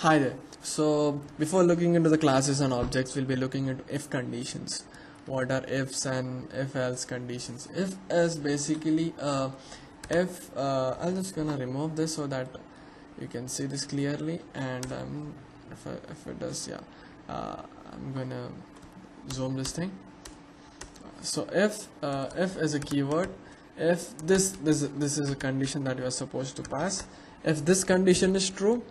Hi there. So before looking into the classes and objects, we'll be looking into if conditions. What are ifs and if else conditions? If is basically if I'm just gonna remove this so that you can see this clearly, and if it does, yeah, I'm gonna zoom this thing. So if is a keyword. If this is a condition that you are supposed to pass. If this condition is true,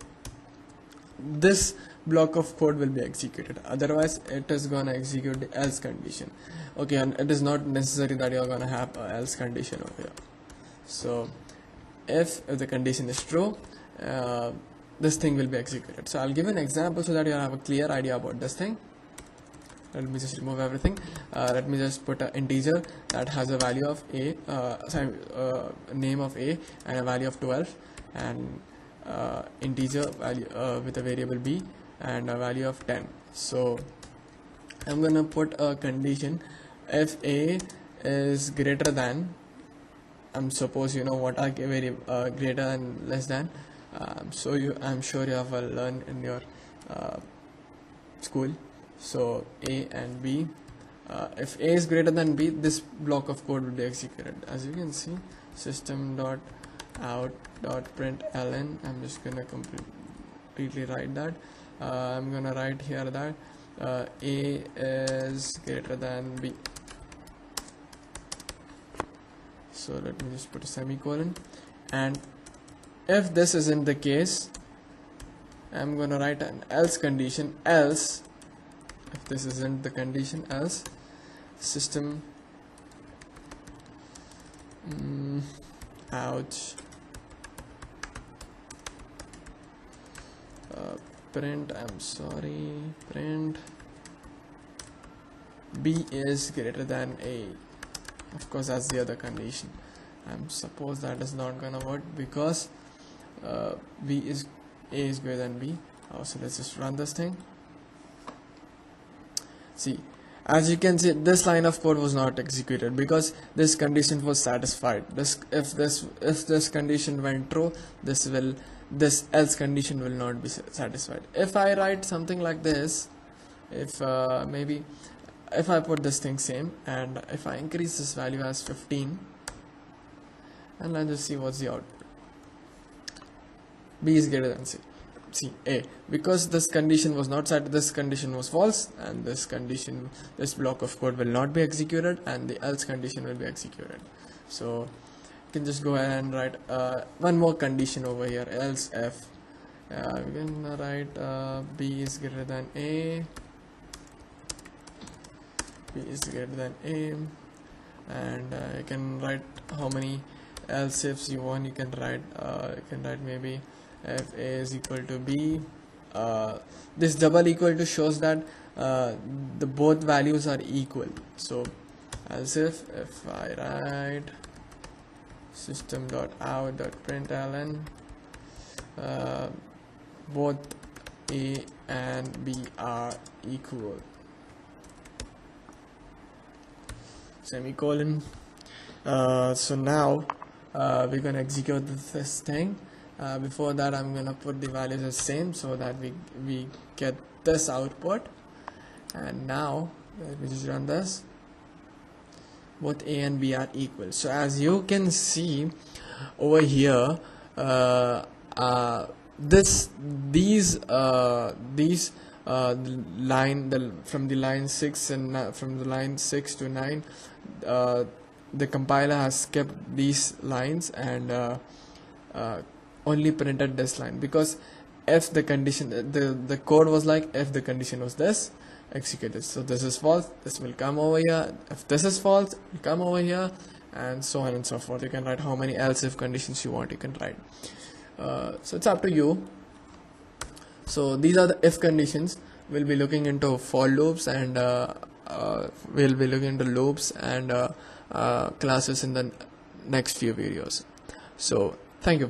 this block of code will be executed, otherwise it is gonna execute the else condition. Okay, and it is not necessary that you're gonna have a else condition over here. So if the condition is true, this thing will be executed. So I'll give an example so that you have a clear idea about this thing. Let me just remove everything. Let me just put an integer that has a value of a name of a and a value of 12, and integer value with a variable b and a value of 10. So I'm gonna put a condition if a is greater than, suppose you know what are greater and less than. I'm sure you have learned in your school. So a and b, if a is greater than b, this block of code will be executed. As you can see, system.out.println. I'm just gonna completely write that. I'm gonna write here that a is greater than b. So let me just put a semicolon, and if this isn't the case, I'm gonna write an else condition. Else, if this isn't the condition, else system out print b is greater than a. Of course, that's the other condition. Suppose that is not gonna work because a is greater than b. So let's just run this thing. See, as you can see, this line of code was not executed because this condition was satisfied. If this condition went true, this else condition will not be satisfied. If I write something like this, maybe if I put this thing same, and if I increase this value as 15, and let's just see what's the output. B is greater than C. A, because this condition was not set, this condition was false, and this block of code will not be executed, and the else condition will be executed. So you can just go ahead and write one more condition over here, else if we can write b is greater than a, and you can write how many else ifs you want. You can write maybe if a is equal to b. This double equal to shows that the both values are equal. So as if I write system.out.println both a and b are equal, semicolon. So now we're gonna execute this thing. Before that, I'm gonna put the values as same so that we get this output. And now let me just run this. Both a and b are equal. So as you can see over here, from the line 6 and from the line 6 to 9, the compiler has kept these lines and only printed this line, because if the condition, the code was like, if the condition was this, execute this. So this is false, this will come over here. If this is false, it will come over here, and so on and so forth. You can write how many else if conditions you want, you can write. So it's up to you. So these are the if conditions. We'll be looking into for loops, and we'll be looking into loops and classes in the next few videos. So thank you.